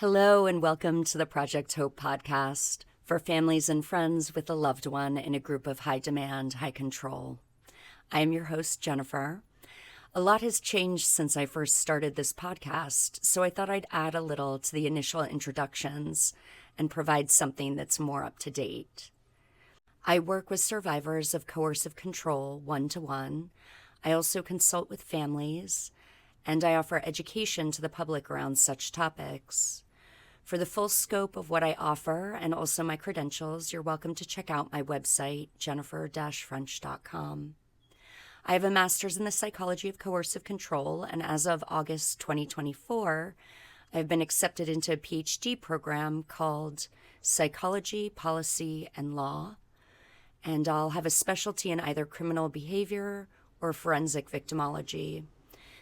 Hello and welcome to the Project Hope podcast for families and friends with a loved one in a group of high demand, high control. I am your host, Jennifer. A lot has changed since I first started this podcast, so I thought I'd add a little to the initial introductions and provide something that's more up to date. I work with survivors of coercive control one-to-one. I also consult with families, and I offer education to the public around such topics. For the full scope of what I offer and also my credentials, you're welcome to check out my website, jennifer-french.com. I have a master's in the psychology of coercive control, and as of August 2024, I've been accepted into a PhD program called Psychology, Policy, and Law, and I'll have a specialty in either criminal behavior or forensic victimology.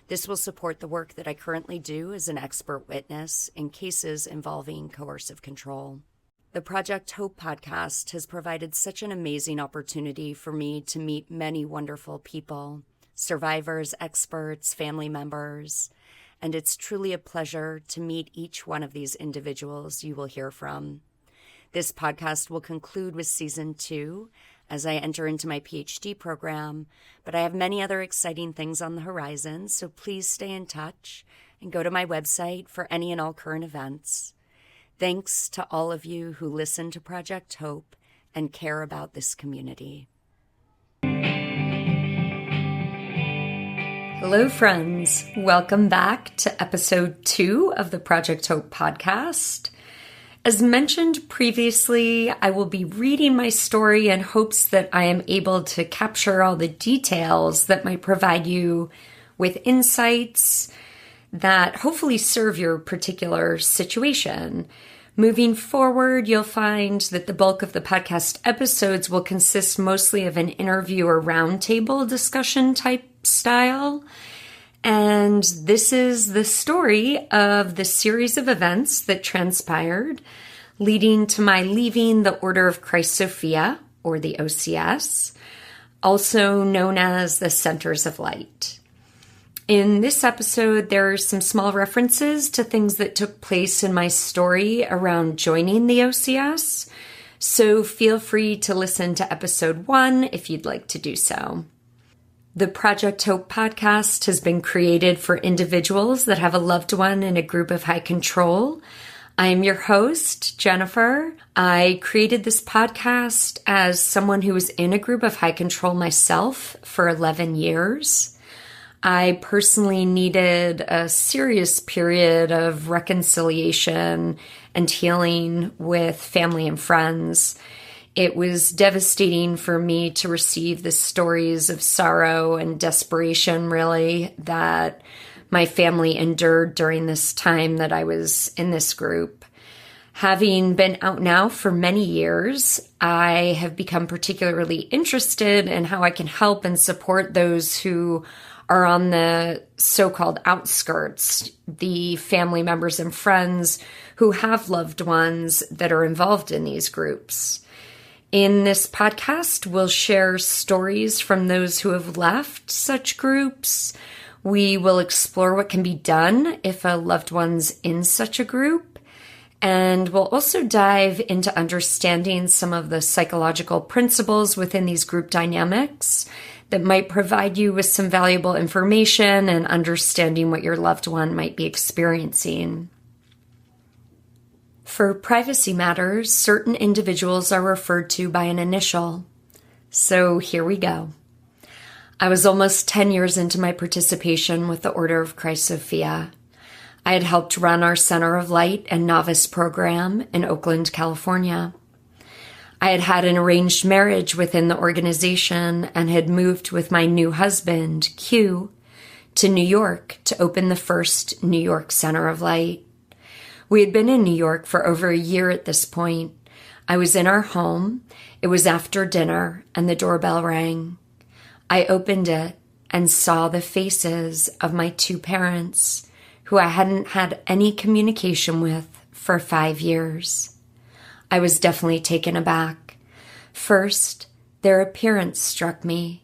This will support the work that I currently do as an expert witness in cases involving coercive control. The Project Hope podcast has provided such an amazing opportunity for me to meet many wonderful people, survivors, experts, family members, and it's truly a pleasure to meet each one of these individuals you will hear from. This podcast will conclude with Season 2 as I enter into my PhD program, but I have many other exciting things on the horizon, so please stay in touch and go to my website for any and all current events. Thanks to all of you who listen to Project Hope and care about this community. Hello, friends. Welcome back to episode 2 of the Project Hope podcast. As mentioned previously, I will be reading my story in hopes that I am able to capture all the details that might provide you with insights that hopefully serve your particular situation. Moving forward, you'll find that the bulk of the podcast episodes will consist mostly of an interview or roundtable discussion type style. And this is the story of the series of events that transpired, leading to my leaving the Order of Christ Sophia, or the OCS, also known as the Centers of Light. In this episode, there are some small references to things that took place in my story around joining the OCS, so feel free to listen to episode 1 if you'd like to do so. The Project Hope podcast has been created for individuals that have a loved one in a group of high control. I am your host, Jennifer. I created this podcast as someone who was in a group of high control myself for 11 years. I personally needed a serious period of reconciliation and healing with family and friends. It was devastating for me to receive the stories of sorrow and desperation, really, that my family endured during this time that I was in this group. Having been out now for many years, I have become particularly interested in how I can help and support those who are on the so-called outskirts, the family members and friends who have loved ones that are involved in these groups. In this podcast, we'll share stories from those who have left such groups. We will explore what can be done if a loved one's in such a group. And we'll also dive into understanding some of the psychological principles within these group dynamics that might provide you with some valuable information and understanding what your loved one might be experiencing. For privacy matters, certain individuals are referred to by an initial. So here we go. I was almost 10 years into my participation with the Order of Christ Sophia. I had helped run our Center of Light and Novice program in Oakland, California. I had had an arranged marriage within the organization and had moved with my new husband, Q, to New York to open the first New York Center of Light. We had been in New York for over a year at this point. I was in our home. It was after dinner, and the doorbell rang. I opened it and saw the faces of my 2 parents, who I hadn't had any communication with for 5 years. I was definitely taken aback. First, their appearance struck me.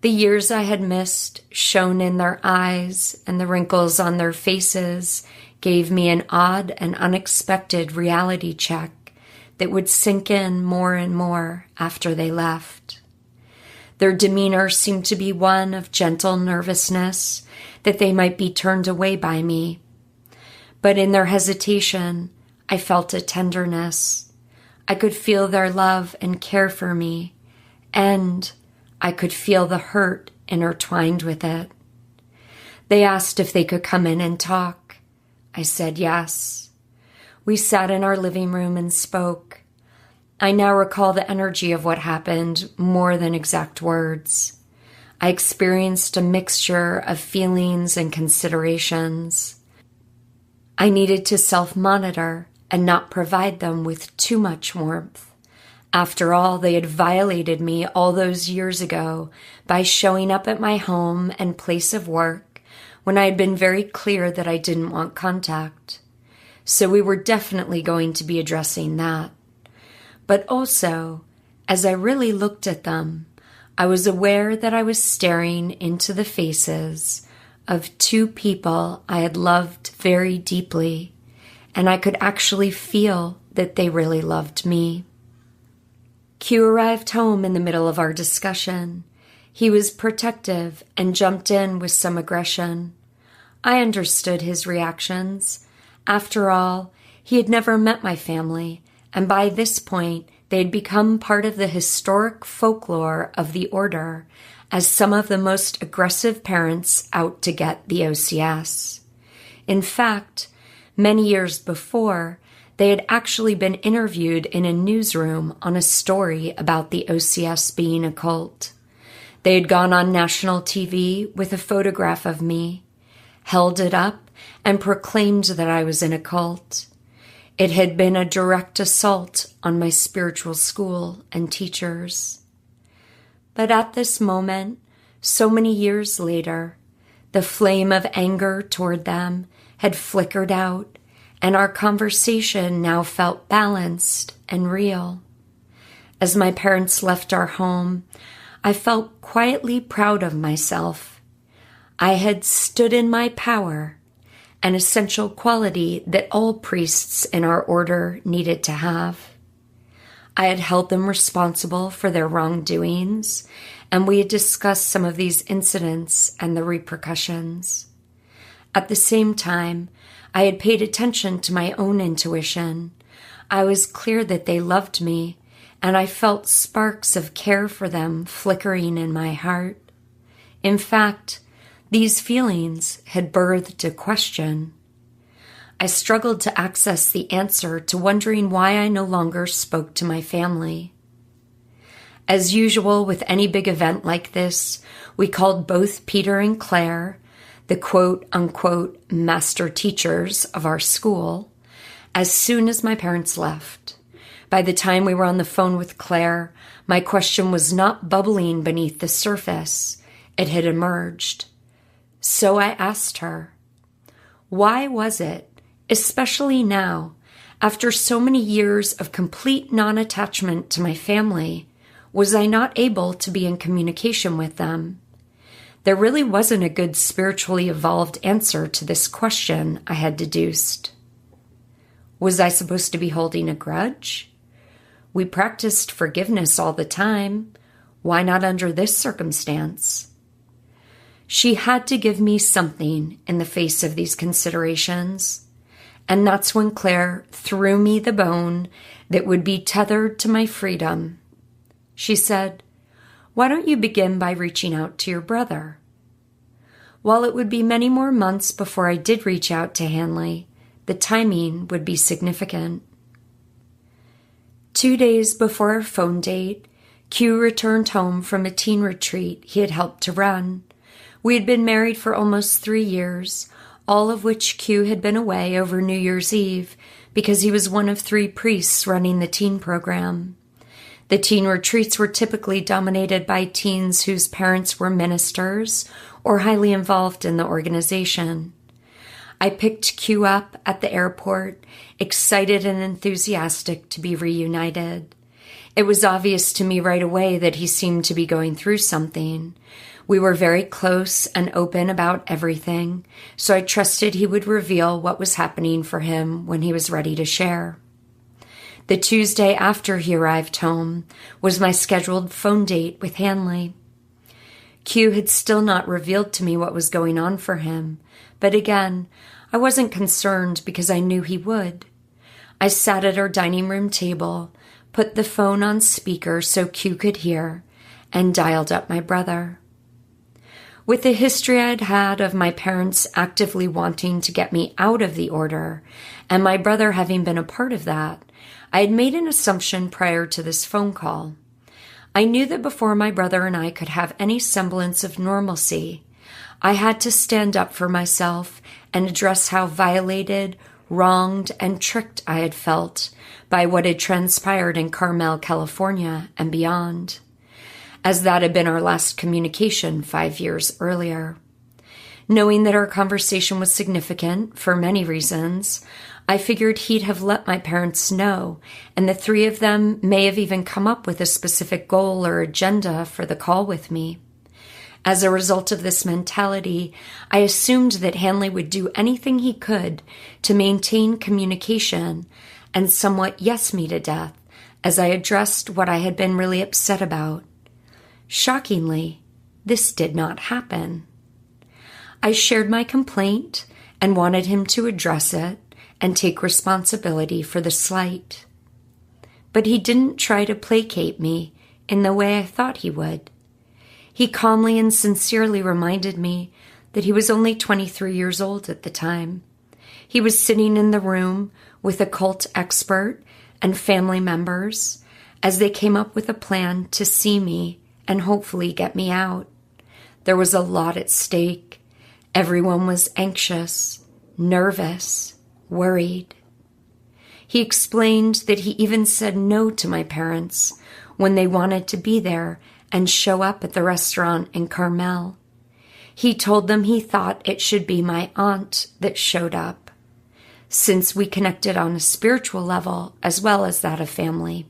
The years I had missed shone in their eyes, and the wrinkles on their faces gave me an odd and unexpected reality check that would sink in more and more after they left. Their demeanor seemed to be one of gentle nervousness that they might be turned away by me. But in their hesitation, I felt a tenderness. I could feel their love and care for me, and I could feel the hurt intertwined with it. They asked if they could come in and talk. I said yes. We sat in our living room and spoke. I now recall the energy of what happened more than exact words. I experienced a mixture of feelings and considerations. I needed to self-monitor and not provide them with too much warmth. After all, they had violated me all those years ago by showing up at my home and place of work when I had been very clear that I didn't want contact. So we were definitely going to be addressing that. But also, as I really looked at them, I was aware that I was staring into the faces of two people I had loved very deeply, and I could actually feel that they really loved me. Q arrived home in the middle of our discussion. He was protective and jumped in with some aggression. I understood his reactions. After all, he had never met my family, and by this point, they had become part of the historic folklore of the Order as some of the most aggressive parents out to get the OCS. In fact, many years before, they had actually been interviewed in a newsroom on a story about the OCS being a cult. They had gone on national TV with a photograph of me, held it up, and proclaimed that I was in a cult. It had been a direct assault on my spiritual school and teachers. But at this moment, so many years later, the flame of anger toward them had flickered out, and our conversation now felt balanced and real. As my parents left our home, I felt quietly proud of myself. I had stood in my power, an essential quality that all priests in our order needed to have. I had held them responsible for their wrongdoings, and we had discussed some of these incidents and the repercussions. At the same time, I had paid attention to my own intuition. I was clear that they loved me, and I felt sparks of care for them flickering in my heart. In fact, these feelings had birthed a question. I struggled to access the answer to wondering why I no longer spoke to my family. As usual with any big event like this, we called both Peter and Claire, the quote-unquote master teachers of our school, as soon as my parents left. By the time we were on the phone with Claire, my question was not bubbling beneath the surface. It had emerged. So I asked her, why was it, especially now, after so many years of complete non-attachment to my family, was I not able to be in communication with them? There really wasn't a good spiritually evolved answer to this question, I had deduced. Was I supposed to be holding a grudge? We practiced forgiveness all the time. Why not under this circumstance? She had to give me something in the face of these considerations, and that's when Claire threw me the bone that would be tethered to my freedom. She said, "Why don't you begin by reaching out to your brother?" While it would be many more months before I did reach out to Hanley, the timing would be significant. 2 days before our phone date, Q returned home from a teen retreat he had helped to run. We had been married for almost 3 years, all of which Q had been away over New Year's Eve because he was one of 3 priests running the teen program. The teen retreats were typically dominated by teens whose parents were ministers or highly involved in the organization. I picked Q up at the airport, excited and enthusiastic to be reunited. It was obvious to me right away that he seemed to be going through something. We were very close and open about everything, so I trusted he would reveal what was happening for him when he was ready to share. The Tuesday after he arrived home was my scheduled phone date with Hanley. Q had still not revealed to me what was going on for him, but again, I wasn't concerned because I knew he would. I sat at our dining room table, put the phone on speaker so Q could hear, and dialed up my brother. With the history I'd had of my parents actively wanting to get me out of the order, and my brother having been a part of that, I had made an assumption prior to this phone call. I knew that before my brother and I could have any semblance of normalcy, I had to stand up for myself and address how violated, wronged, and tricked I had felt by what had transpired in Carmel, California, and beyond, as that had been our last communication 5 years earlier. Knowing that our conversation was significant for many reasons, I figured he'd have let my parents know, and the three of them may have even come up with a specific goal or agenda for the call with me. As a result of this mentality, I assumed that Hanley would do anything he could to maintain communication and somewhat yes me to death as I addressed what I had been really upset about. Shockingly, this did not happen. I shared my complaint and wanted him to address it and take responsibility for the slight. But he didn't try to placate me in the way I thought he would. He calmly and sincerely reminded me that he was only 23 years old at the time. He was sitting in the room with a cult expert and family members as they came up with a plan to see me and hopefully get me out. There was a lot at stake. Everyone was anxious, nervous, worried. He explained that he even said no to my parents when they wanted to be there and show up at the restaurant in Carmel. He told them he thought it should be my aunt that showed up, since we connected on a spiritual level as well as that of family.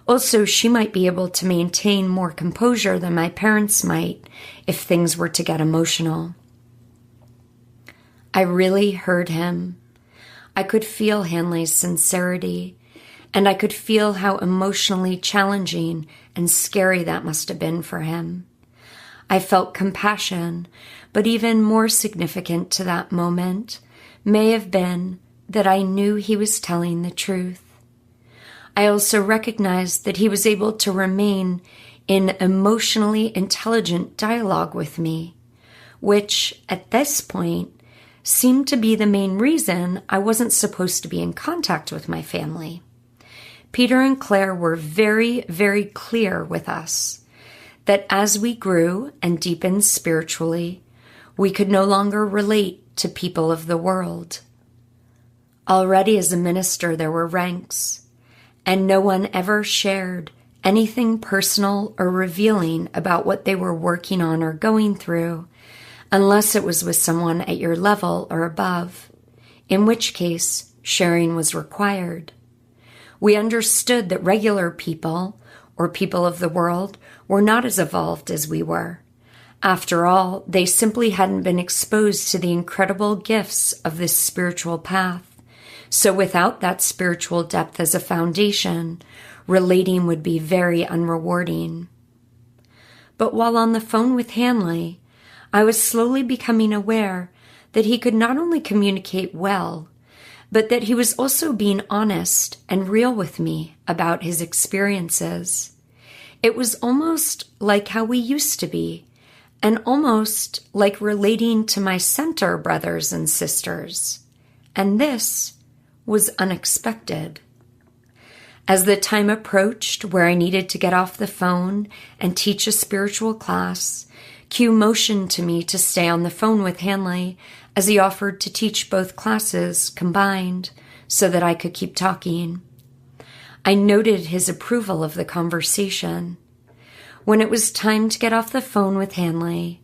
Also, she might be able to maintain more composure than my parents might if things were to get emotional. I really heard him. I could feel Hanley's sincerity, and I could feel how emotionally challenging and scary that must have been for him. I felt compassion, but even more significant to that moment may have been that I knew he was telling the truth. I also recognized that he was able to remain in emotionally intelligent dialogue with me, which, at this point, seemed to be the main reason I wasn't supposed to be in contact with my family. Peter and Claire were very, very clear with us that as we grew and deepened spiritually, we could no longer relate to people of the world. Already as a minister, there were ranks, and no one ever shared anything personal or revealing about what they were working on or going through, unless it was with someone at your level or above, in which case sharing was required. We understood that regular people, or people of the world, were not as evolved as we were. After all, they simply hadn't been exposed to the incredible gifts of this spiritual path. So without that spiritual depth as a foundation, relating would be very unrewarding. But while on the phone with Hanley, I was slowly becoming aware that he could not only communicate well, but that he was also being honest and real with me about his experiences. It was almost like how we used to be, and almost like relating to my center brothers and sisters. And this was unexpected. As the time approached where I needed to get off the phone and teach a spiritual class, Q motioned to me to stay on the phone with Hanley as he offered to teach both classes combined so that I could keep talking. I noted his approval of the conversation. When it was time to get off the phone with Hanley,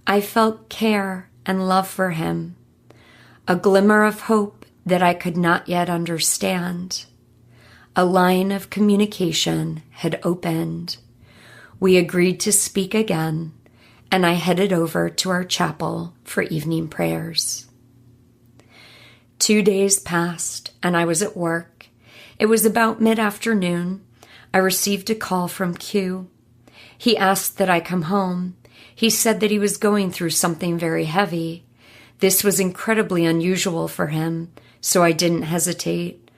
I felt care and love for him, a glimmer of hope that I could not yet understand. A line of communication had opened. We agreed to speak again, and I headed over to our chapel for evening prayers. 2 days passed, and I was at work. It was about mid-afternoon. I received a call from Q. He asked that I come home. He said that he was going through something very heavy. This was incredibly unusual for him, so I didn't hesitate.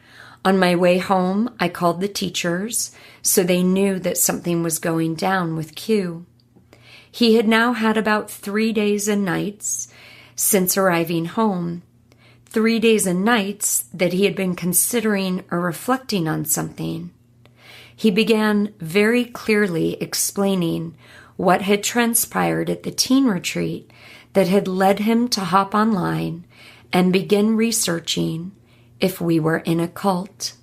On my way home, I called the teachers, so they knew that something was going down with Q. He had now had about 3 days and nights since arriving home. 3 days and nights that he had been considering or reflecting on something. He began very clearly explaining what had transpired at the teen retreat that had led him to hop online and begin researching if we were in a cult.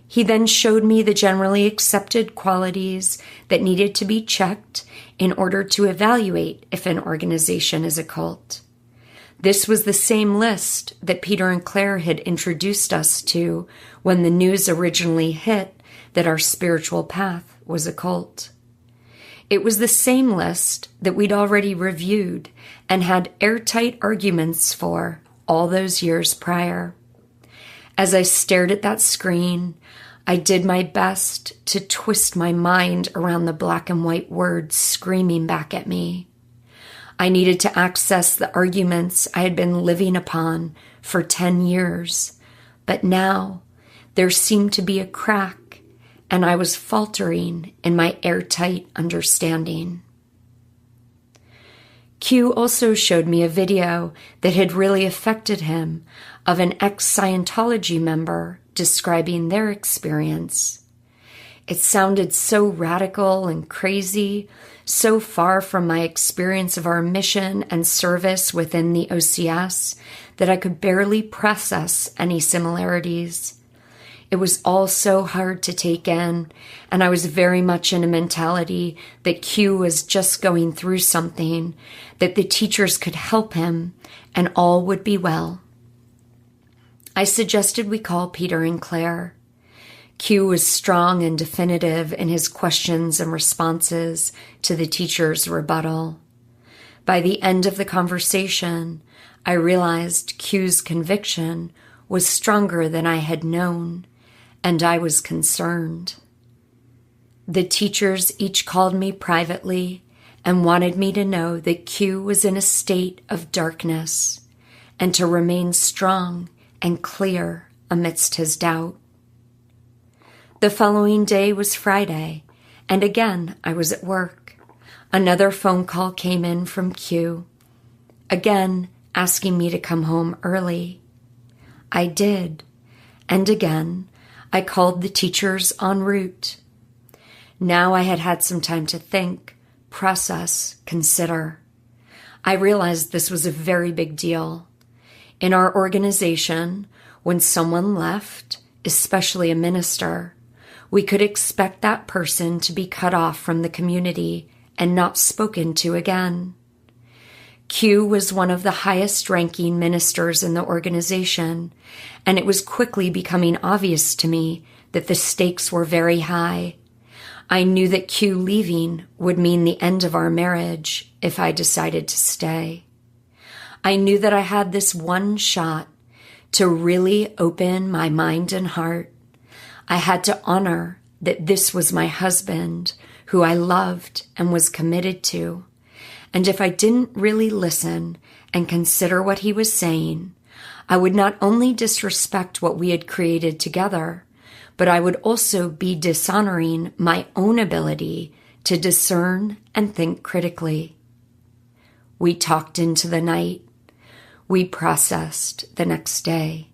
He then showed me the generally accepted qualities that needed to be checked in order to evaluate if an organization is a cult. This was the same list that Peter and Claire had introduced us to when the news originally hit that our spiritual path was a cult. It was the same list that we'd already reviewed and had airtight arguments for all those years prior. As I stared at that screen, I did my best to twist my mind around the black and white words screaming back at me. I needed to access the arguments I had been living upon for 10 years, but now there seemed to be a crack, and I was faltering in my airtight understanding. Q also showed me a video that had really affected him of an ex-Scientology member describing their experience. It sounded so radical and crazy, so far from my experience of our mission and service within the OCS that I could barely process any similarities. It was all so hard to take in, and I was very much in a mentality that Q was just going through something, that the teachers could help him, and all would be well. I suggested we call Peter and Claire. Q was strong and definitive in his questions and responses to the teacher's rebuttal. By the end of the conversation, I realized Q's conviction was stronger than I had known, and I was concerned. The teachers each called me privately and wanted me to know that Q was in a state of darkness and to remain strong and clear amidst his doubt. The following day was Friday, and again I was at work. Another phone call came in from Q, again asking me to come home early. I did, and again I called the teachers en route. Now I had had some time to think, process, consider. I realized this was a very big deal. In our organization, when someone left, especially a minister, we could expect that person to be cut off from the community and not spoken to again. Q was one of the highest-ranking ministers in the organization, and it was quickly becoming obvious to me that the stakes were very high. I knew that Q leaving would mean the end of our marriage if I decided to stay. I knew that I had this one shot to really open my mind and heart. I had to honor that this was my husband, who I loved and was committed to. And if I didn't really listen and consider what he was saying, I would not only disrespect what we had created together, but I would also be dishonoring my own ability to discern and think critically. We talked into the night. We processed the next day.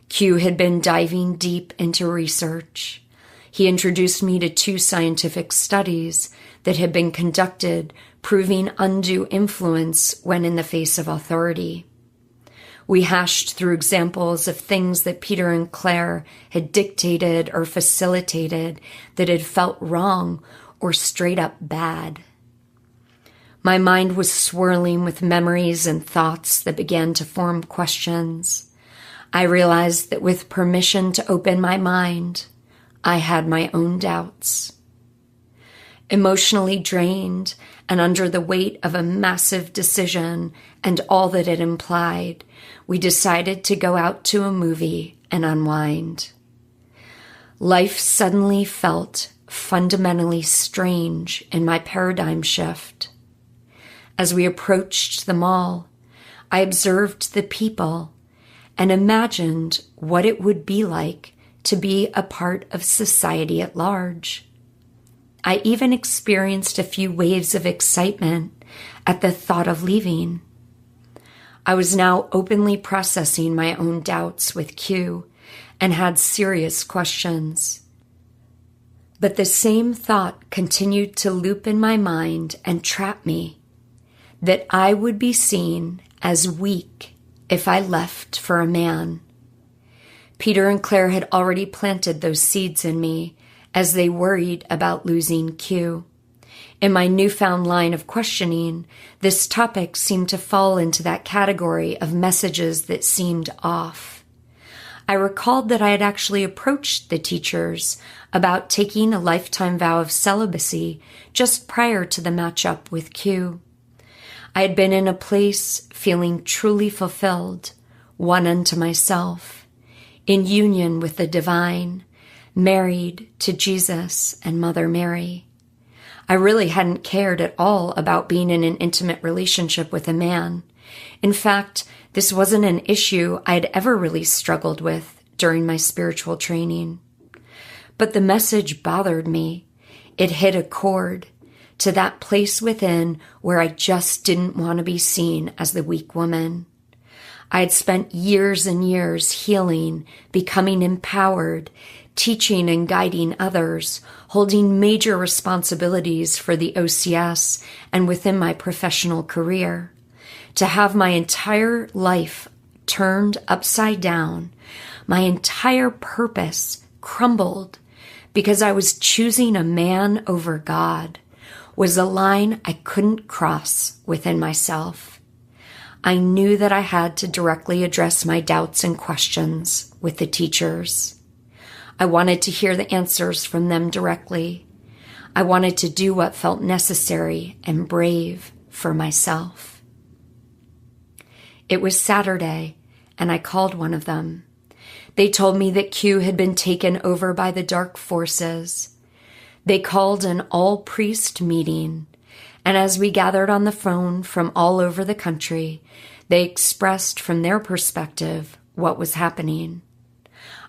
Q had been diving deep into research. He introduced me to 2 scientific studies that had been conducted proving undue influence when in the face of authority. We hashed through examples of things that Peter and Claire had dictated or facilitated that had felt wrong or straight up bad. My mind was swirling with memories and thoughts that began to form questions. I realized that with permission to open my mind, I had my own doubts. Emotionally drained and under the weight of a massive decision and all that it implied, we decided to go out to a movie and unwind. Life suddenly felt fundamentally strange in my paradigm shift. As we approached the mall, I observed the people and imagined what it would be like to be a part of society at large. I even experienced a few waves of excitement at the thought of leaving. I was now openly processing my own doubts with Q and had serious questions. But the same thought continued to loop in my mind and trap me, that I would be seen as weak if I left for a man. Peter and Claire had already planted those seeds in me as they worried about losing Q. In my newfound line of questioning, this topic seemed to fall into that category of messages that seemed off. I recalled that I had actually approached the teachers about taking a lifetime vow of celibacy just prior to the matchup with Q. I had been in a place feeling truly fulfilled, one unto myself, in union with the divine, married to Jesus and Mother Mary. I really hadn't cared at all about being in an intimate relationship with a man. In fact, this wasn't an issue I'd ever really struggled with during my spiritual training. But the message bothered me. It hit a chord to that place within where I just didn't want to be seen as the weak woman. I had spent years and years healing, becoming empowered, teaching and guiding others, holding major responsibilities for the OCS and within my professional career. To have my entire life turned upside down, my entire purpose crumbled because I was choosing a man over God, was a line I couldn't cross within myself. I knew that I had to directly address my doubts and questions with the teachers. I wanted to hear the answers from them directly. I wanted to do what felt necessary and brave for myself. It was Saturday, and I called one of them. They told me that Q had been taken over by the dark forces. They called an all-priest meeting, and as we gathered on the phone from all over the country, they expressed from their perspective what was happening.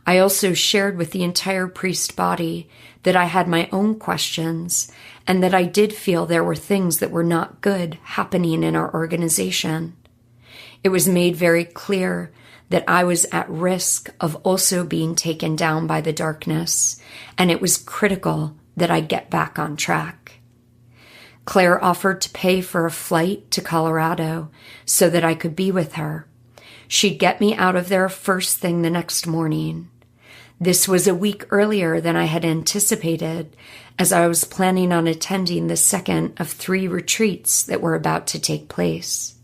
I also shared with the entire priest body that I had my own questions and that I did feel there were things that were not good happening in our organization. It was made very clear that I was at risk of also being taken down by the darkness, and it was critical that I get back on track. Claire offered to pay for a flight to Colorado so that I could be with her. She'd get me out of there first thing the next morning. This was a week earlier than I had anticipated, as I was planning on attending the second of 3 retreats that were about to take place.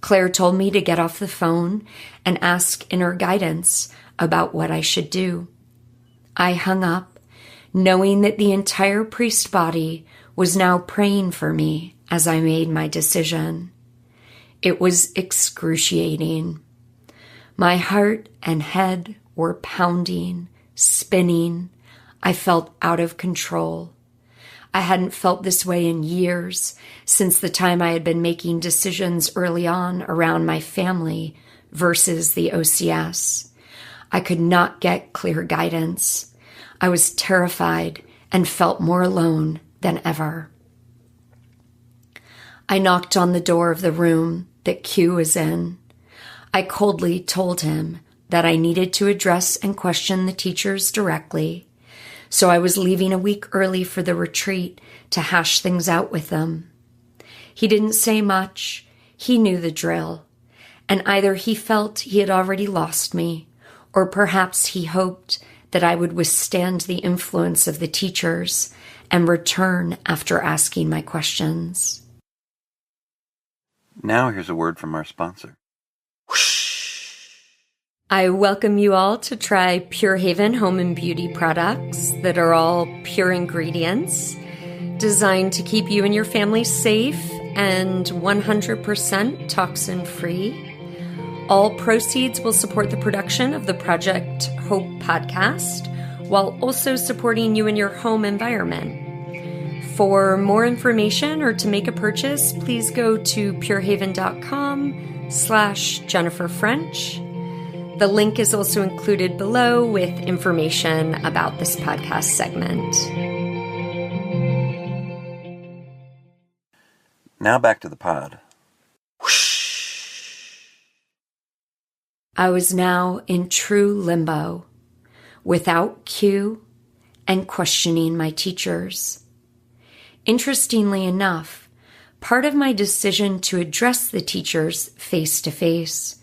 Claire told me to get off the phone and ask inner guidance about what I should do. I hung up, knowing that the entire priest body was now praying for me as I made my decision. It was excruciating. My heart and head were pounding, spinning. I felt out of control. I hadn't felt this way in years, since the time I had been making decisions early on around my family versus the OCS. I could not get clear guidance. I was terrified and felt more alone than ever. I knocked on the door of the room that Q was in. I coldly told him that I needed to address and question the teachers directly, so I was leaving a week early for the retreat to hash things out with them. He didn't say much. He knew the drill, and either he felt he had already lost me, or perhaps he hoped that I would withstand the influence of the teachers and return after asking my questions. Now here's a word from our sponsor. I welcome you all to try Pure Haven Home and Beauty products that are all pure ingredients. designed to keep you and your family safe and 100% toxin-free. All proceeds will support the production of the Project Hope podcast, while also supporting you in your home environment. For more information or to make a purchase, please go to purehaven.com/Jennifer French. The link is also included below with information about this podcast segment. Now back to the pod. I was now in true limbo, without cue and questioning my teachers. Interestingly enough, part of my decision to address the teachers face to face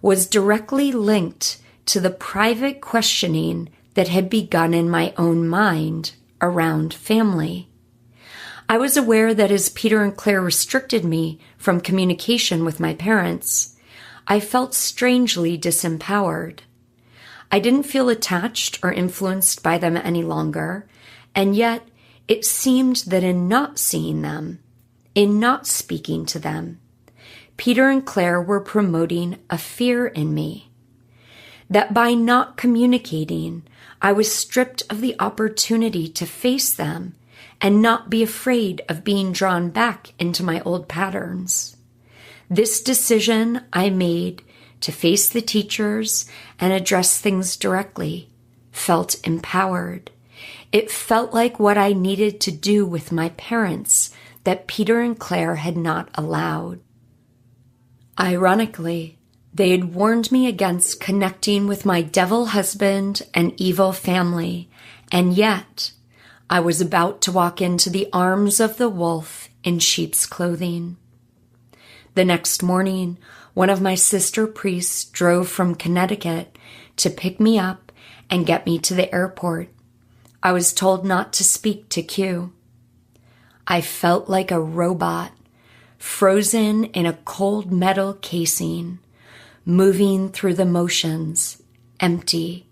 was directly linked to the private questioning that had begun in my own mind around family. I was aware that as Peter and Claire restricted me from communication with my parents, I felt strangely disempowered. I didn't feel attached or influenced by them any longer, and yet it seemed that in not seeing them, in not speaking to them, Peter and Claire were promoting a fear in me. That by not communicating, I was stripped of the opportunity to face them and not be afraid of being drawn back into my old patterns. This decision I made to face the teachers and address things directly felt empowered. It felt like what I needed to do with my parents that Peter and Claire had not allowed. Ironically, they had warned me against connecting with my devil husband and evil family, and yet I was about to walk into the arms of the wolf in sheep's clothing. The next morning, one of my sister priests drove from Connecticut to pick me up and get me to the airport. I was told not to speak to Q. I felt like a robot, frozen in a cold metal casing, moving through the motions, empty.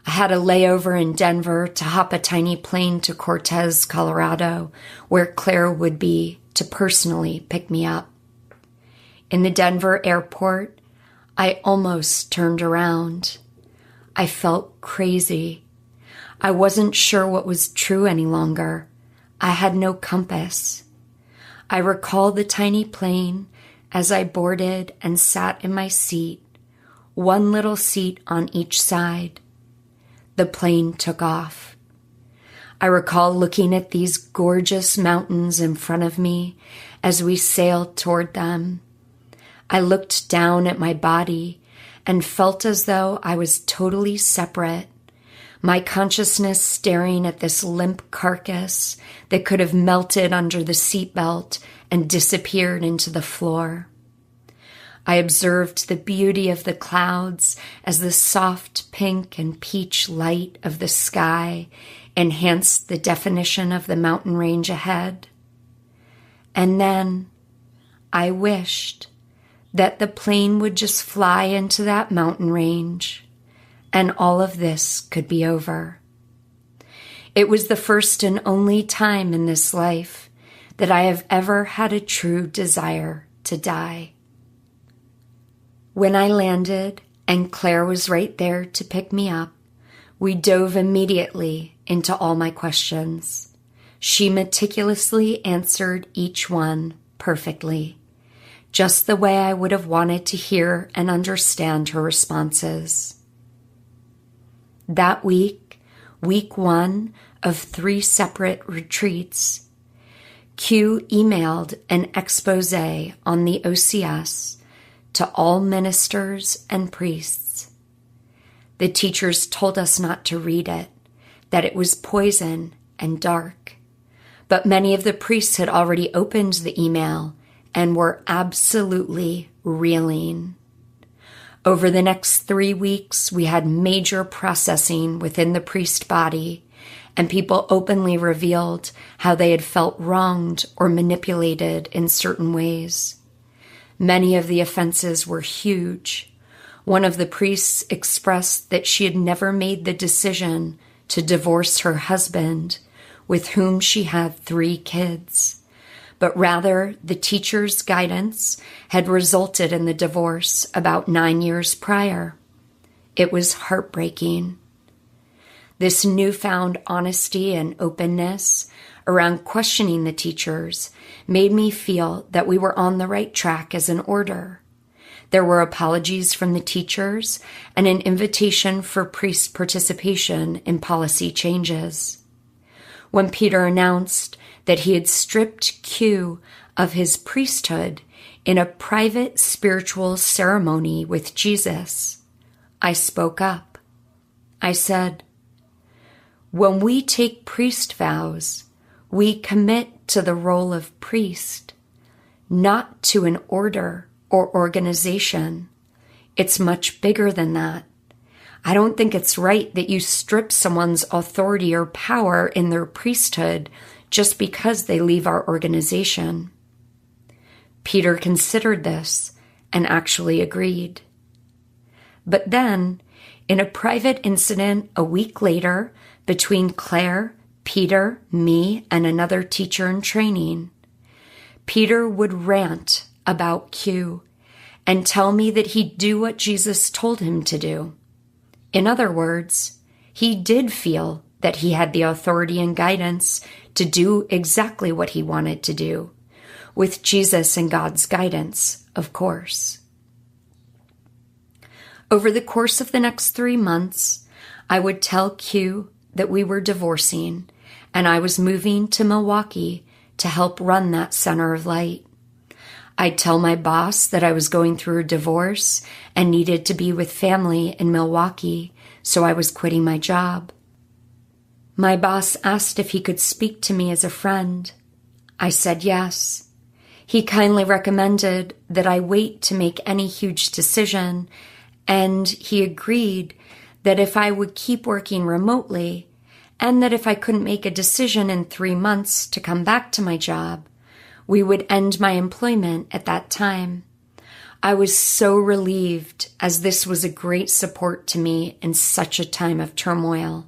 I had a layover in Denver to hop a tiny plane to Cortez, Colorado, where Claire would be to personally pick me up. In the Denver airport, I almost turned around. I felt crazy. I wasn't sure what was true any longer. I had no compass. I recall the tiny plane as I boarded and sat in my seat, one little seat on each side. The plane took off. I recall looking at these gorgeous mountains in front of me as we sailed toward them. I looked down at my body and felt as though I was totally separate, my consciousness staring at this limp carcass that could have melted under the seatbelt and disappeared into the floor. I observed the beauty of the clouds as the soft pink and peach light of the sky enhanced the definition of the mountain range ahead. And then I wished that the plane would just fly into that mountain range, and all of this could be over. It was the first and only time in this life that I have ever had a true desire to die. When I landed and Claire was right there to pick me up, we dove immediately into all my questions. She meticulously answered each one perfectly, just the way I would have wanted to hear and understand her responses. That week, week 1 of 3 separate retreats, Q emailed an expose on the OCS to all ministers and priests. The teachers told us not to read it, that it was poison and dark. But many of the priests had already opened the email and were absolutely reeling. Over the next 3 weeks, we had major processing within the priest body, and people openly revealed how they had felt wronged or manipulated in certain ways. Many of the offenses were huge. One of the priests expressed that she had never made the decision to divorce her husband with whom she had 3 kids. But rather, the teacher's guidance had resulted in the divorce about 9 years prior. It was heartbreaking. This newfound honesty and openness around questioning the teachers made me feel that we were on the right track as an order. There were apologies from the teachers and an invitation for priest participation in policy changes. When Peter announced that he had stripped Q of his priesthood in a private spiritual ceremony with Jesus, I spoke up. I said, "When we take priest vows, we commit to the role of priest, not to an order or organization. It's much bigger than that. I don't think it's right that you strip someone's authority or power in their priesthood just because they leave our organization." Peter considered this and actually agreed. But then, in a private incident a week later between Claire, Peter, me, and another teacher in training, Peter would rant about Q and tell me that he'd do what Jesus told him to do. In other words, he did feel that he had the authority and guidance to do exactly what he wanted to do, with Jesus and God's guidance, of course. Over the course of the next 3 months, I would tell Q that we were divorcing and I was moving to Milwaukee to help run that center of light. I'd tell my boss that I was going through a divorce and needed to be with family in Milwaukee, so I was quitting my job. My boss asked if he could speak to me as a friend. I said yes. He kindly recommended that I wait to make any huge decision, and he agreed that if I would keep working remotely, and that if I couldn't make a decision in 3 months to come back to my job, we would end my employment at that time. I was so relieved, as this was a great support to me in such a time of turmoil.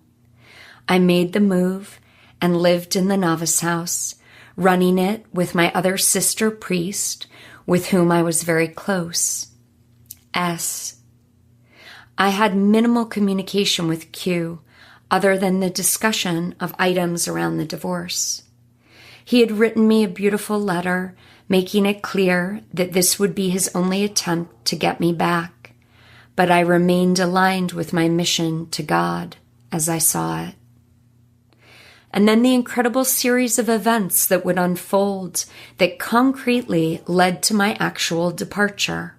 I made the move and lived in the novice house, running it with my other sister priest, with whom I was very close. S. I had minimal communication with Q, other than the discussion of items around the divorce. He had written me a beautiful letter, making it clear that this would be his only attempt to get me back, but I remained aligned with my mission to God as I saw it. And then the incredible series of events that would unfold that concretely led to my actual departure.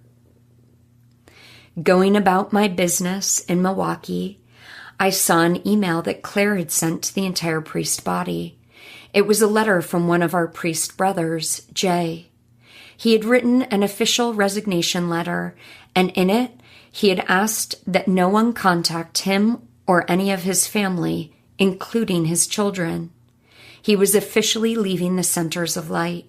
Going about my business in Milwaukee, I saw an email that Claire had sent to the entire priest body. It was a letter from one of our priest brothers, Jay. He had written an official resignation letter, and in it, he had asked that no one contact him or any of his family, including his children. He was officially leaving the centers of light.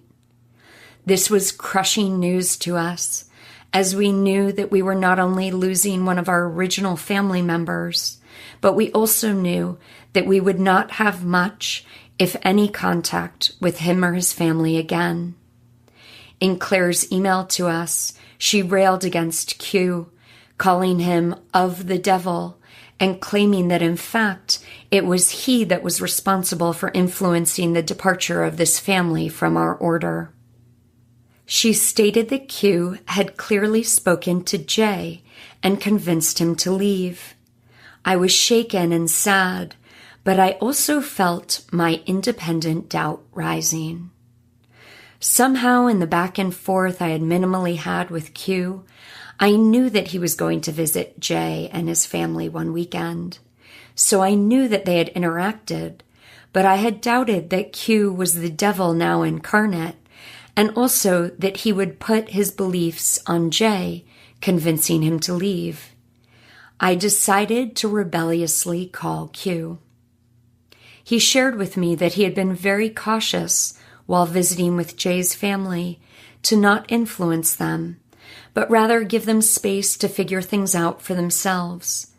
This was crushing news to us, as we knew that we were not only losing one of our original family members, but we also knew that we would not have much, if any, contact with him or his family again. In Claire's email to us, she railed against Q, calling him of the devil, and claiming that in fact it was he that was responsible for influencing the departure of this family from our order. She stated that Q had clearly spoken to Jay and convinced him to leave. I was shaken and sad, but I also felt my independent doubt rising. Somehow in the back and forth I had minimally had with Q, I knew that he was going to visit Jay and his family one weekend. So I knew that they had interacted, but I had doubted that Q was the devil now incarnate, and also that he would put his beliefs on Jay, convincing him to leave. I decided to rebelliously call Q. He shared with me that he had been very cautious while visiting with Jay's family to not influence them, but rather give them space to figure things out for themselves,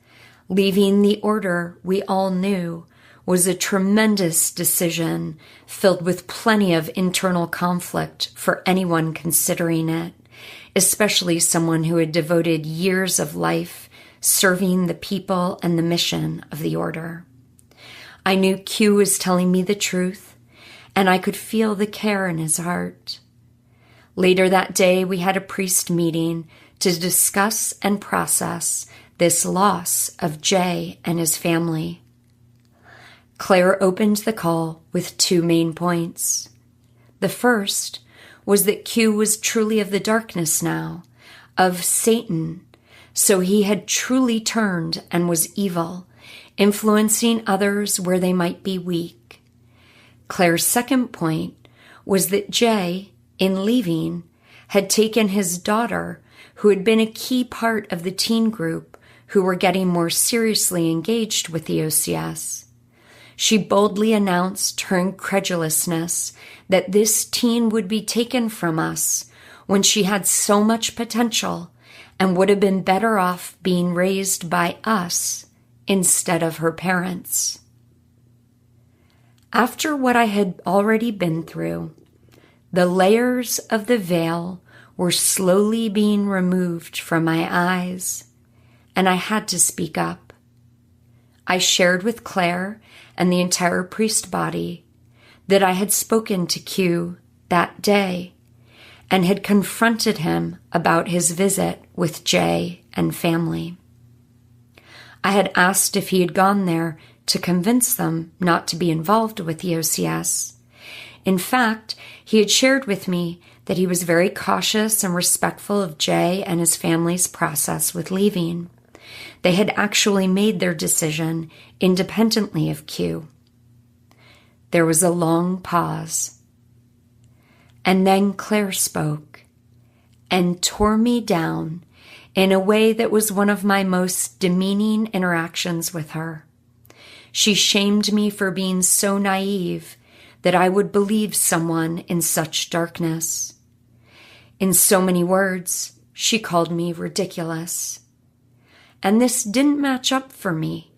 leaving the order we all knew was a tremendous decision filled with plenty of internal conflict for anyone considering it, especially someone who had devoted years of life serving the people and the mission of the order. I knew Q was telling me the truth, and I could feel the care in his heart. Later that day, we had a priest meeting to discuss and process this loss of Jay and his family. Claire opened the call with two main points. The first was that Q was truly of the darkness now, of Satan, so he had truly turned and was evil, influencing others where they might be weak. Claire's second point was that Jay, in leaving, had taken his daughter, who had been a key part of the teen group who were getting more seriously engaged with the OCS. She boldly announced her incredulousness that this teen would be taken from us when she had so much potential and would have been better off being raised by us instead of her parents. After what I had already been through, the layers of the veil were slowly being removed from my eyes, and I had to speak up. I shared with Claire and the entire priest body that I had spoken to Q that day and had confronted him about his visit with Jay and family. I had asked if he had gone there to convince them not to be involved with the OCS. In fact, he had shared with me that he was very cautious and respectful of Jay and his family's process with leaving. They had actually made their decision independently of Q. There was a long pause. And then Claire spoke and tore me down in a way that was one of my most demeaning interactions with her. She shamed me for being so naive that I would believe someone in such darkness. In so many words, she called me ridiculous. And this didn't match up for me,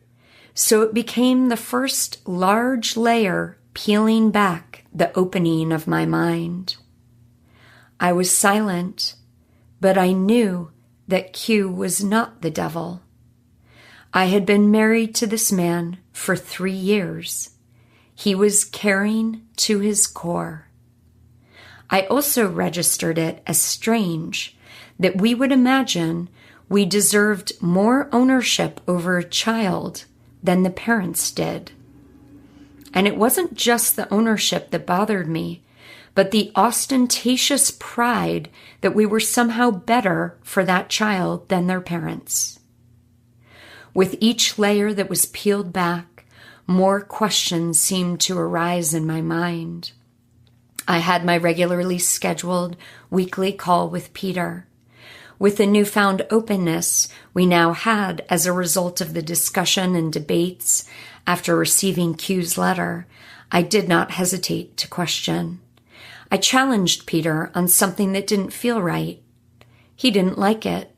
so it became the first large layer peeling back the opening of my mind. I was silent, but I knew that Q was not the devil. I had been married to this man for 3 years. He was caring to his core. I also registered it as strange that we would imagine we deserved more ownership over a child than the parents did. And it wasn't just the ownership that bothered me, but the ostentatious pride that we were somehow better for that child than their parents. With each layer that was peeled back, more questions seemed to arise in my mind. I had my regularly scheduled weekly call with Peter. With the newfound openness we now had as a result of the discussion and debates after receiving Q's letter, I did not hesitate to question. I challenged Peter on something that didn't feel right. He didn't like it.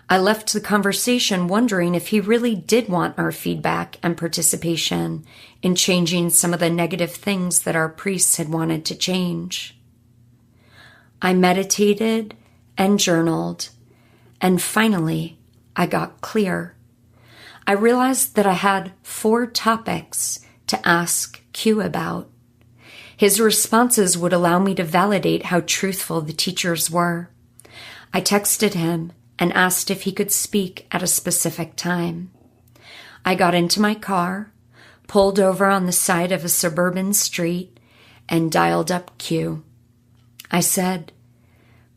I left the conversation wondering if he really did want our feedback and participation in changing some of the negative things that our priests had wanted to change. I meditated and journaled, and finally, I got clear. I realized that I had 4 topics to ask Q about. His responses would allow me to validate how truthful the teachers were. I texted him and asked if he could speak at a specific time. I got into my car, pulled over on the side of a suburban street, and dialed up Q. I said,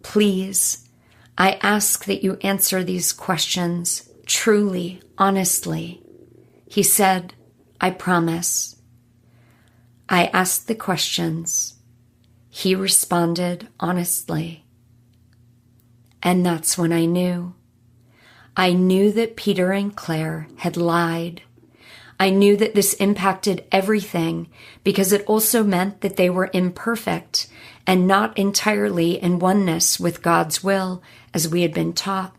"Please, I ask that you answer these questions truly, honestly." He said, "I promise." I asked the questions. He responded honestly. And that's when I knew. I knew that Peter and Claire had lied. I knew that this impacted everything because it also meant that they were imperfect and not entirely in oneness with God's will as we had been taught.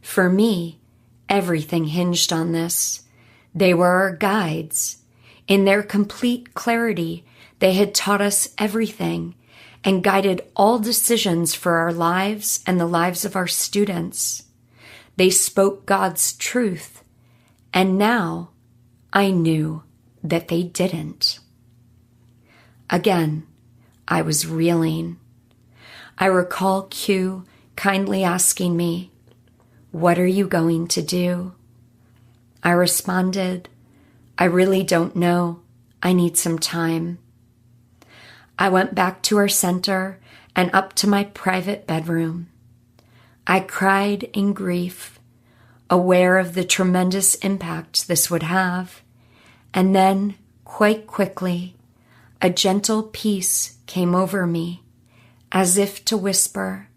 For me, everything hinged on this. They were our guides. In their complete clarity, they had taught us everything and guided all decisions for our lives and the lives of our students. They spoke God's truth, and now I knew that they didn't. Again, I was reeling. I recall Q kindly asking me, "What are you going to do?" I responded, "I really don't know. I need some time." I went back to our center and up to my private bedroom. I cried in grief, aware of the tremendous impact this would have. And then, quite quickly, a gentle peace came over me, as if to whisper,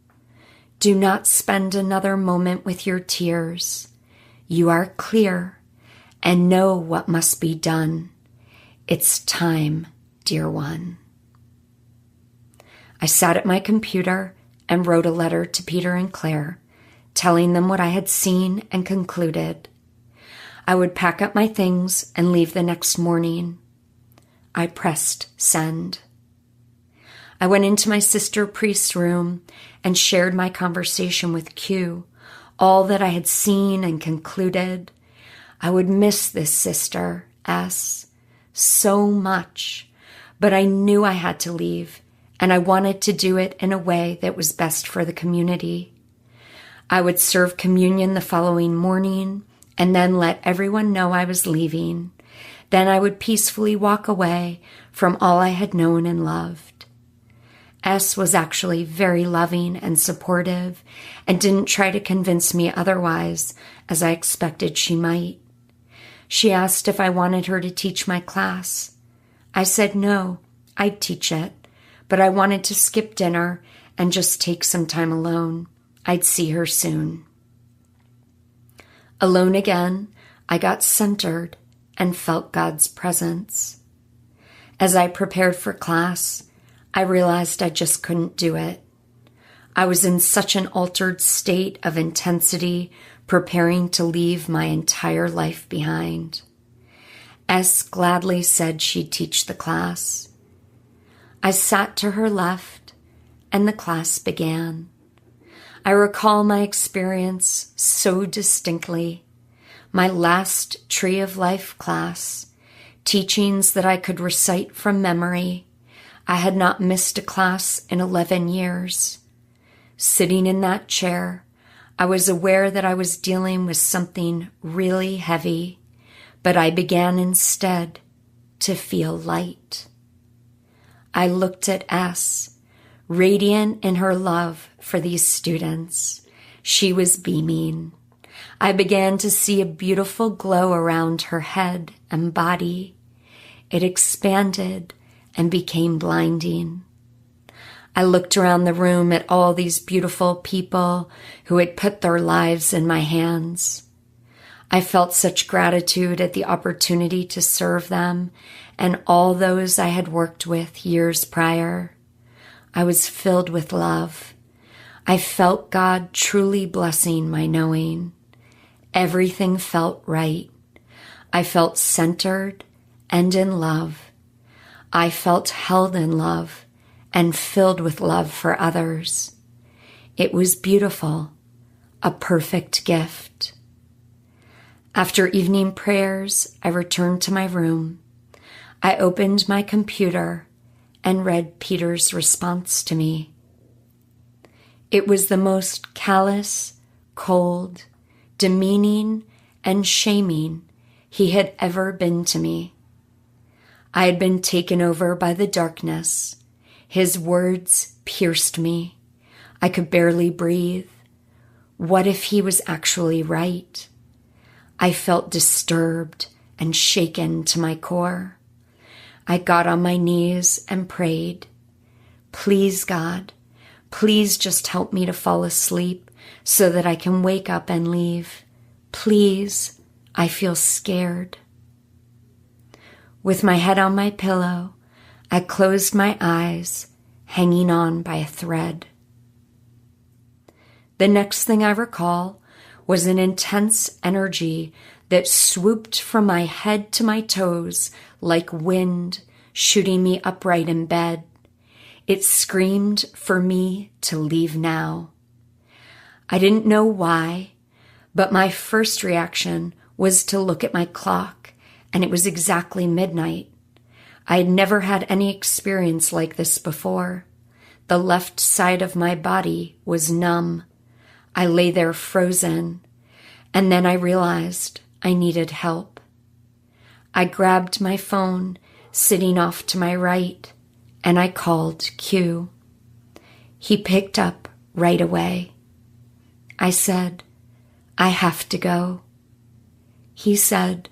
"Do not spend another moment with your tears. You are clear and know what must be done. It's time, dear one." I sat at my computer and wrote a letter to Peter and Claire, telling them what I had seen and concluded. I would pack up my things and leave the next morning. I pressed send. I went into my sister priest's room and shared my conversation with Q, all that I had seen and concluded. I would miss this sister, S, so much, but I knew I had to leave, and I wanted to do it in a way that was best for the community. I would serve communion the following morning and then let everyone know I was leaving. Then I would peacefully walk away from all I had known and loved. S was actually very loving and supportive and didn't try to convince me otherwise, as I expected she might. She asked if I wanted her to teach my class. I said no, I'd teach it, but I wanted to skip dinner and just take some time alone. I'd see her soon. Alone again, I got centered and felt God's presence. As I prepared for class, I realized I just couldn't do it. I was in such an altered state of intensity, preparing to leave my entire life behind. S gladly said she'd teach the class. I sat to her left, and the class began. I recall my experience so distinctly. My last Tree of Life class, teachings that I could recite from memory. I had not missed a class in 11 years. Sitting in that chair, I was aware that I was dealing with something really heavy, but I began instead to feel light. I looked at S, radiant in her love for these students. She was beaming. I began to see a beautiful glow around her head and body. It expanded and became blinding. I looked around the room at all these beautiful people who had put their lives in my hands. I felt such gratitude at the opportunity to serve them and all those I had worked with years prior. I was filled with love. I felt God truly blessing my knowing. Everything felt right. I felt centered and in love. I felt held in love and filled with love for others. It was beautiful, a perfect gift. After evening prayers, I returned to my room. I opened my computer and read Peter's response to me. It was the most callous, cold, demeaning, and shaming he had ever been to me. I had been taken over by the darkness. His words pierced me. I could barely breathe. What if he was actually right? I felt disturbed and shaken to my core. I got on my knees and prayed, "Please, God, please just help me to fall asleep so that I can wake up and leave. Please, I feel scared." With my head on my pillow, I closed my eyes, hanging on by a thread. The next thing I recall was an intense energy that swooped from my head to my toes like wind, shooting me upright in bed. It screamed for me to leave now. I didn't know why, but my first reaction was to look at my clock, and it was exactly midnight. I had never had any experience like this before. The left side of my body was numb. I lay there frozen, and then I realized I needed help. I grabbed my phone, sitting off to my right, and I called Q. He picked up right away. I said, "I have to go." He said,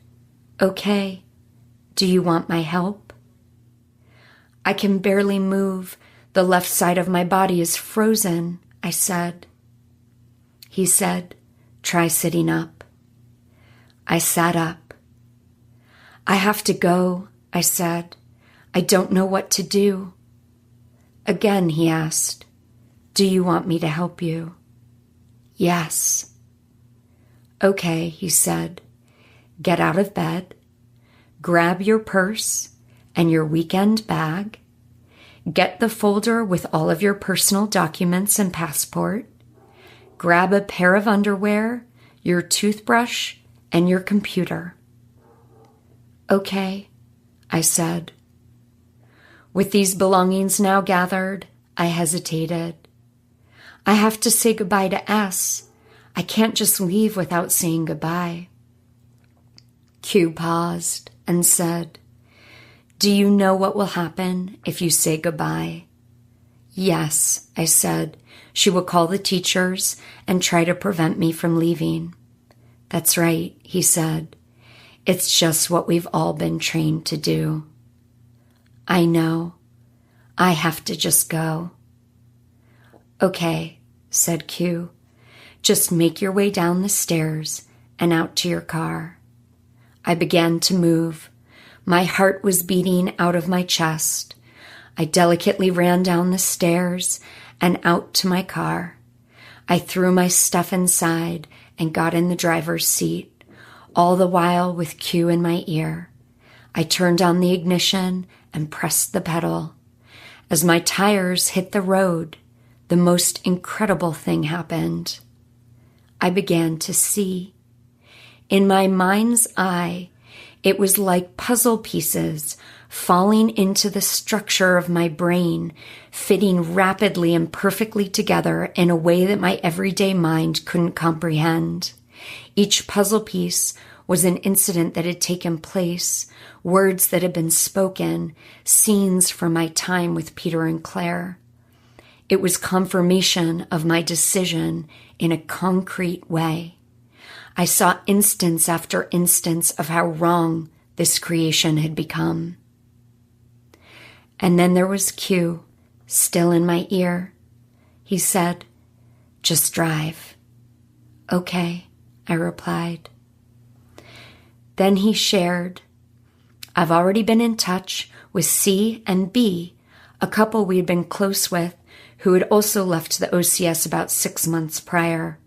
"Okay, do you want my help?" "I can barely move. The left side of my body is frozen," I said. He said, "Try sitting up." I sat up. "I have to go," I said. "I don't know what to do." Again, he asked, "Do you want me to help you?" "Yes." "Okay," he said. "Get out of bed, grab your purse and your weekend bag, get the folder with all of your personal documents and passport, grab a pair of underwear, your toothbrush, and your computer." "Okay," I said. With these belongings now gathered, I hesitated. I have to say goodbye to S. I can't just leave without saying goodbye. Q paused and said, "Do you know what will happen if you say goodbye?" "Yes," I said. "She will call the teachers and try to prevent me from leaving." "That's right," he said. "It's just what we've all been trained to do." "I know. I have to just go." "Okay," said Q. "Just make your way down the stairs and out to your car." I began to move. My heart was beating out of my chest. I delicately ran down the stairs and out to my car. I threw my stuff inside and got in the driver's seat, all the while with Q in my ear. I turned on the ignition and pressed the pedal. As my tires hit the road, the most incredible thing happened. I began to see. In my mind's eye, it was like puzzle pieces falling into the structure of my brain, fitting rapidly and perfectly together in a way that my everyday mind couldn't comprehend. Each puzzle piece was an incident that had taken place, words that had been spoken, scenes from my time with Peter and Claire. It was confirmation of my decision in a concrete way. I saw instance after instance of how wrong this creation had become. And then there was Q, still in my ear. He said, "Just drive." "Okay," I replied. Then he shared, "I've already been in touch with C and B, a couple we had been close with who had also left the OCS about 6 months prior.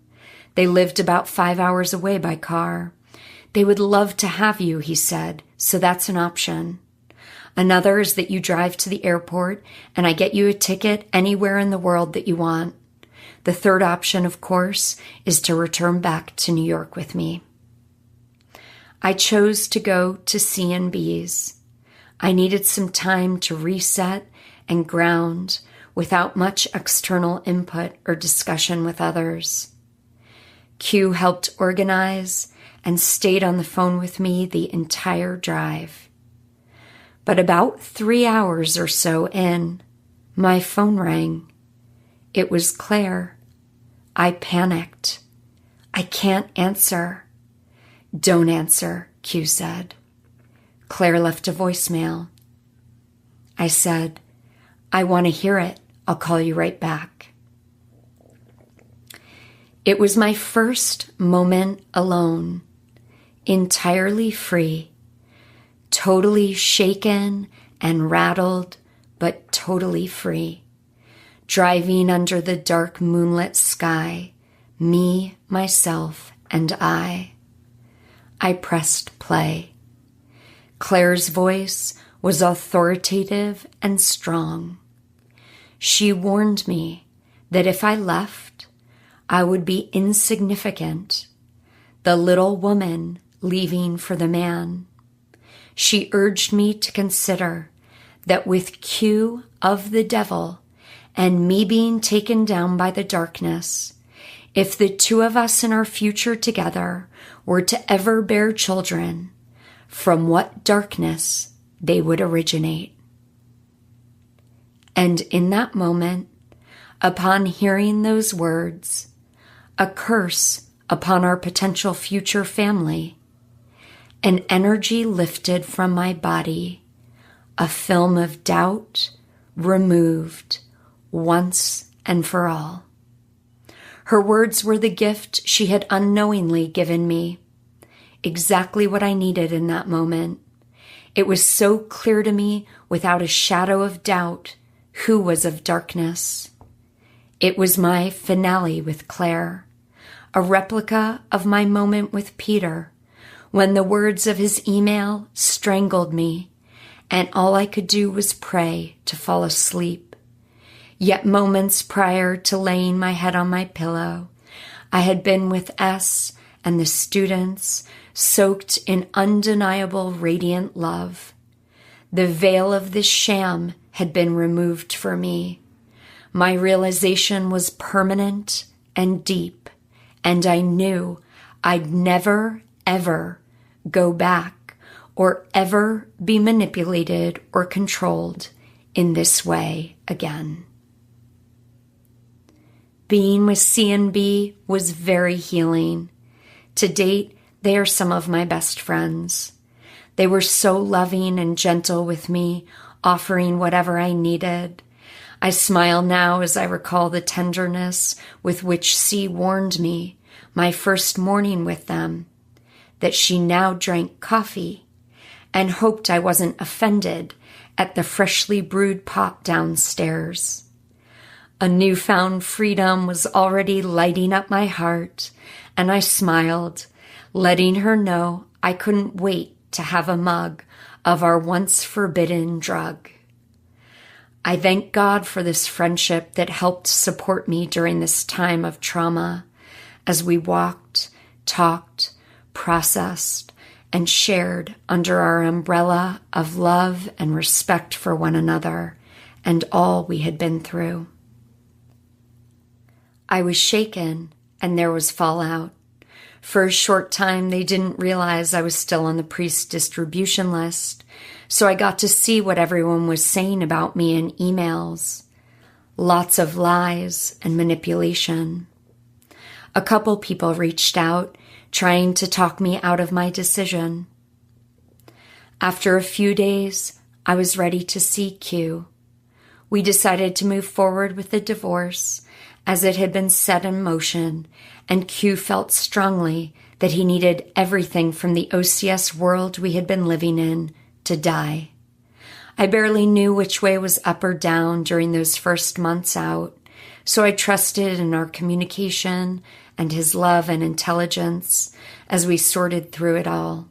They lived about 5 hours away by car. They would love to have you," he said, "so that's an option. Another is that you drive to the airport and I get you a ticket anywhere in the world that you want. The third option, of course, is to return back to New York with me." I chose to go to C and B's. I needed some time to reset and ground without much external input or discussion with others. Q helped organize and stayed on the phone with me the entire drive. But about 3 hours or so in, my phone rang. It was Claire. I panicked. "I can't answer." "Don't answer," Q said. Claire left a voicemail. I said, "I want to hear it. I'll call you right back." It was my first moment alone, entirely free, totally shaken and rattled, but totally free, driving under the dark moonlit sky, me, myself, and I. I pressed play. Claire's voice was authoritative and strong. She warned me that if I left, I would be insignificant, the little woman leaving for the man. She urged me to consider that with Q of the devil and me being taken down by the darkness, if the two of us in our future together were to ever bear children, from what darkness they would originate. And in that moment, upon hearing those words, a curse upon our potential future family, an energy lifted from my body, a film of doubt removed once and for all. Her words were the gift she had unknowingly given me, exactly what I needed in that moment. It was so clear to me without a shadow of doubt who was of darkness. It was my finale with Claire, a replica of my moment with Peter, when the words of his email strangled me, and all I could do was pray to fall asleep. Yet moments prior to laying my head on my pillow, I had been with S and the students, soaked in undeniable radiant love. The veil of this sham had been removed for me. My realization was permanent and deep, and I knew I'd never, ever go back or ever be manipulated or controlled in this way again. Being with C and B was very healing. To date, they are some of my best friends. They were so loving and gentle with me, offering whatever I needed. I smile now as I recall the tenderness with which C warned me my first morning with them, that she now drank coffee, and hoped I wasn't offended at the freshly brewed pot downstairs. A newfound freedom was already lighting up my heart, and I smiled, letting her know I couldn't wait to have a mug of our once forbidden drug. I thank God for this friendship that helped support me during this time of trauma, as we walked, talked, processed, and shared under our umbrella of love and respect for one another and all we had been through. I was shaken, and there was fallout. For a short time, they didn't realize I was still on the priest's distribution list, so I got to see what everyone was saying about me in emails. Lots of lies and manipulation. A couple people reached out, trying to talk me out of my decision. After a few days, I was ready to see Q. We decided to move forward with the divorce, as it had been set in motion, and Q felt strongly that he needed everything from the OCS world we had been living in to die. I barely knew which way was up or down during those first months out, so I trusted in our communication and his love and intelligence as we sorted through it all.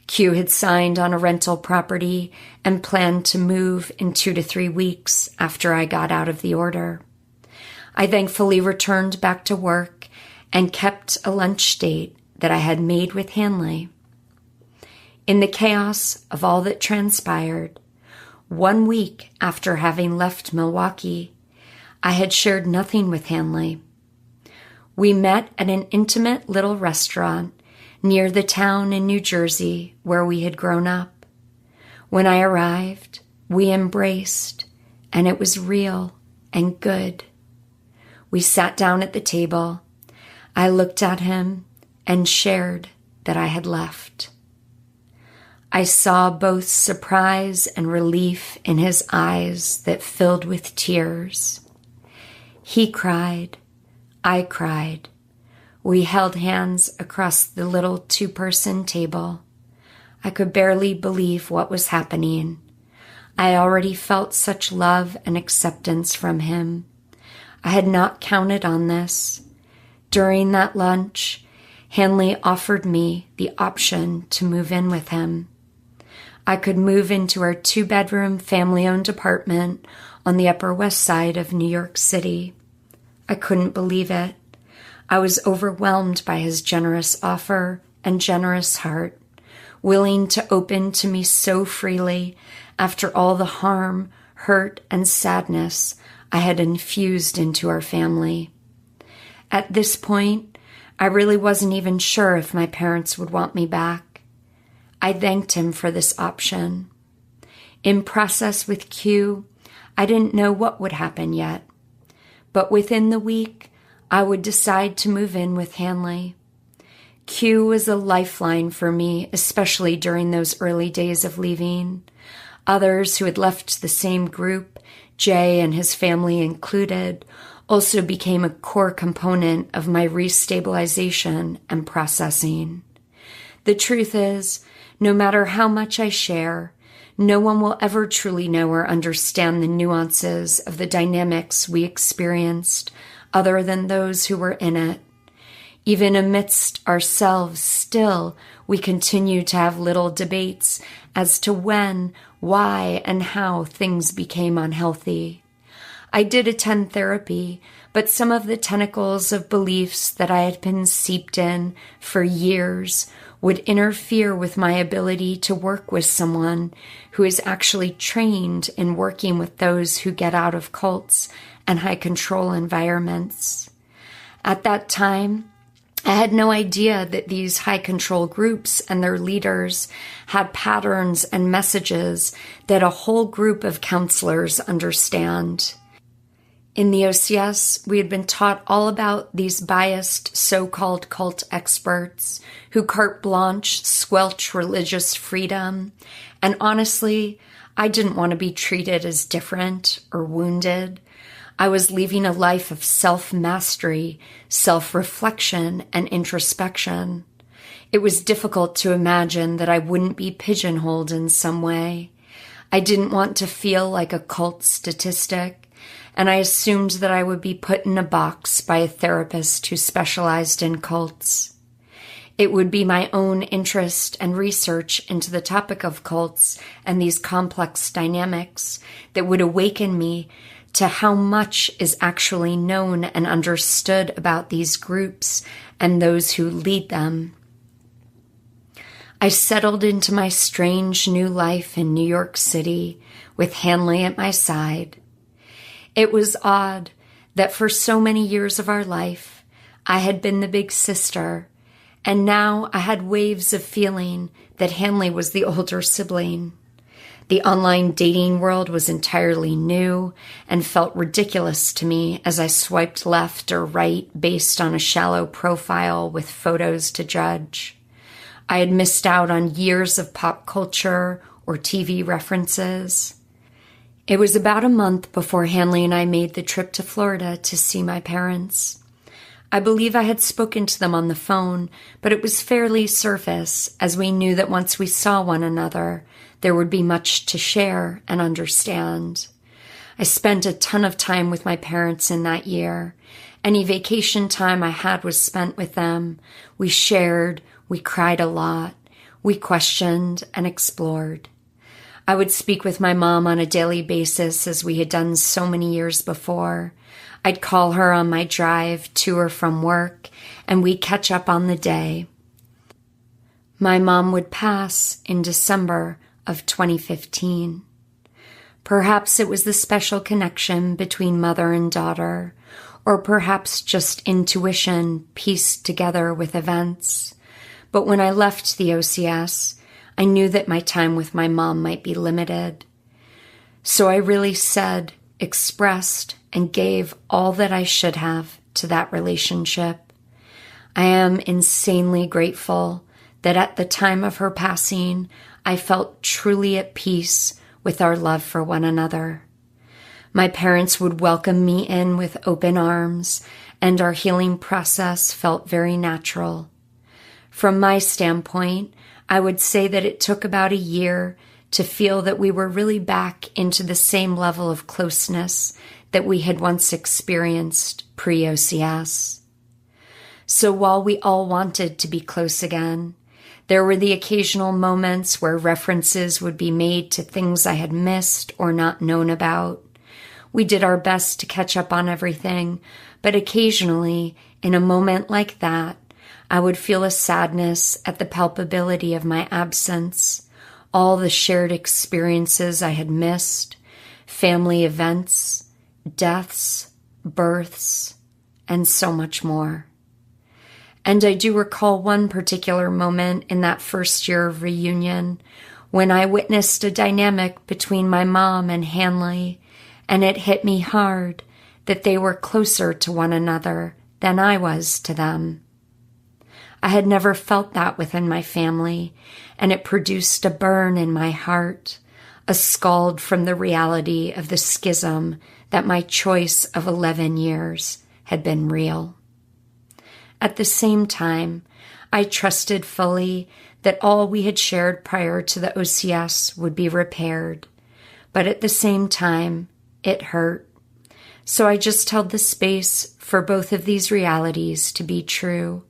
Q had signed on a rental property and planned to move in 2 to 3 weeks after I got out of the order. I thankfully returned back to work and kept a lunch date that I had made with Hanley. In the chaos of all that transpired, 1 week after having left Milwaukee, I had shared nothing with Hanley. We met at an intimate little restaurant near the town in New Jersey where we had grown up. When I arrived, we embraced, and it was real and good. We sat down at the table. I looked at him and shared that I had left. I saw both surprise and relief in his eyes that filled with tears. He cried. I cried. We held hands across the little 2-person table. I could barely believe what was happening. I already felt such love and acceptance from him. I had not counted on this. During that lunch, Hanley offered me the option to move in with him. I could move into our 2-bedroom family-owned apartment on the Upper West Side of New York City. I couldn't believe it. I was overwhelmed by his generous offer and generous heart, willing to open to me so freely after all the harm, hurt, and sadness I had infused into our family. At this point, I really wasn't even sure if my parents would want me back. I thanked him for this option. In process with Q, I didn't know what would happen yet, but within the week, I would decide to move in with Hanley. Q was a lifeline for me, especially during those early days of leaving. Others who had left the same group, Jay and his family included, also became a core component of my restabilization and processing. The truth is, no matter how much I share, no one will ever truly know or understand the nuances of the dynamics we experienced other than those who were in it. Even amidst ourselves still, we continue to have little debates as to when, why, and how things became unhealthy. I did attend therapy, but some of the tentacles of beliefs that I had been seeped in for years would interfere with my ability to work with someone who is actually trained in working with those who get out of cults and high control environments. At that time, I had no idea that these high control groups and their leaders had patterns and messages that a whole group of counselors understand. In the OCS, we had been taught all about these biased so-called cult experts who carte blanche squelch religious freedom. And honestly, I didn't want to be treated as different or wounded. I was leaving a life of self-mastery, self-reflection, and introspection. It was difficult to imagine that I wouldn't be pigeonholed in some way. I didn't want to feel like a cult statistic, and I assumed that I would be put in a box by a therapist who specialized in cults. It would be my own interest and research into the topic of cults and these complex dynamics that would awaken me to how much is actually known and understood about these groups and those who lead them. I settled into my strange new life in New York City with Hanley at my side. It was odd that for so many years of our life, I had been the big sister, and now I had waves of feeling that Hanley was the older sibling. The online dating world was entirely new and felt ridiculous to me as I swiped left or right based on a shallow profile with photos to judge. I had missed out on years of pop culture or TV references. It was about a month before Hanley and I made the trip to Florida to see my parents. I believe I had spoken to them on the phone, but it was fairly surface, as we knew that once we saw one another, there would be much to share and understand. I spent a ton of time with my parents in that year. Any vacation time I had was spent with them. We shared, we cried a lot, we questioned and explored. I would speak with my mom on a daily basis as we had done so many years before. I'd call her on my drive to or from work, and we'd catch up on the day. My mom would pass in December of 2015. Perhaps it was the special connection between mother and daughter, or perhaps just intuition pieced together with events. But when I left the OCS, I knew that my time with my mom might be limited. So I really said, expressed, and gave all that I should have to that relationship. I am insanely grateful that at the time of her passing, I felt truly at peace with our love for one another. My parents would welcome me in with open arms, and our healing process felt very natural. From my standpoint, I would say that it took about a year to feel that we were really back into the same level of closeness that we had once experienced pre-OCS. So while we all wanted to be close again, there were the occasional moments where references would be made to things I had missed or not known about. We did our best to catch up on everything, but occasionally, in a moment like that, I would feel a sadness at the palpability of my absence, all the shared experiences I had missed, family events, deaths, births, and so much more. And I do recall one particular moment in that first year of reunion when I witnessed a dynamic between my mom and Hanley, and it hit me hard that they were closer to one another than I was to them. I had never felt that within my family, and it produced a burn in my heart, a scald from the reality of the schism that my choice of 11 years had been real. At the same time, I trusted fully that all we had shared prior to the OCS would be repaired, but at the same time, it hurt. So I just held the space for both of these realities to be true.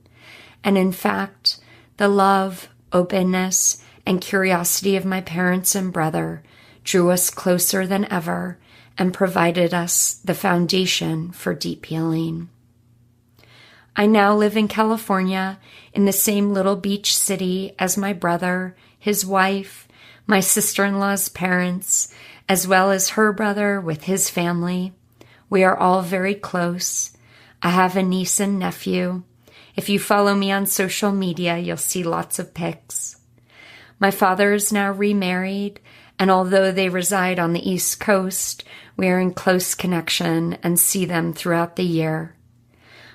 And in fact, the love, openness, and curiosity of my parents and brother drew us closer than ever and provided us the foundation for deep healing. I now live in California in the same little beach city as my brother, his wife, my sister-in-law's parents, as well as her brother with his family. We are all very close. I have a niece and nephew. If you follow me on social media, you'll see lots of pics. My father is now remarried, and although they reside on the East Coast, we are in close connection and see them throughout the year.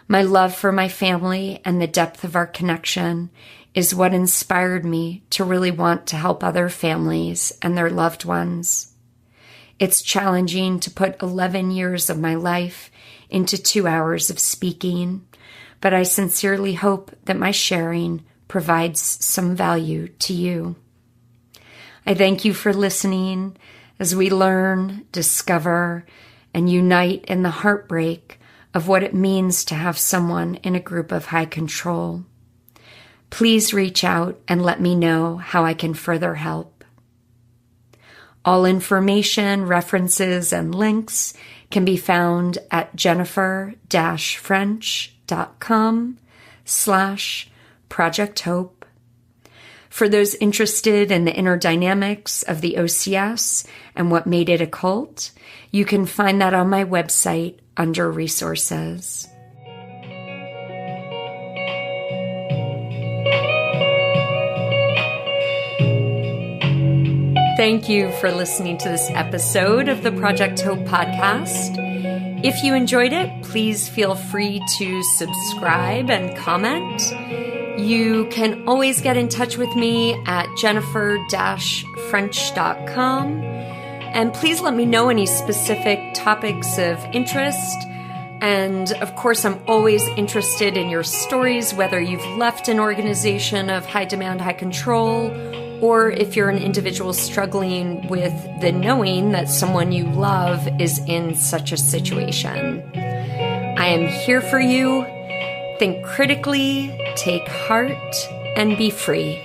My love for my family and the depth of our connection is what inspired me to really want to help other families and their loved ones. It's challenging to put 11 years of my life into 2 hours of speaking, but I sincerely hope that my sharing provides some value to you. I thank you for listening as we learn, discover, and unite in the heartbreak of what it means to have someone in a group of high control. Please reach out and let me know how I can further help. All information, references, and links can be found at jennifer-french.com/Project Hope. For those interested in the inner dynamics of the OCS and what made it a cult, you can find that on my website under resources. Thank you for listening to this episode of the Project Hope podcast. If you enjoyed it, please feel free to subscribe and comment. You can always get in touch with me at jennifer-french.com. And please let me know any specific topics of interest. And of course, I'm always interested in your stories, whether you've left an organization of high demand, high control, or if you're an individual struggling with the knowing that someone you love is in such a situation. I am here for you. Think critically, take heart, and be free.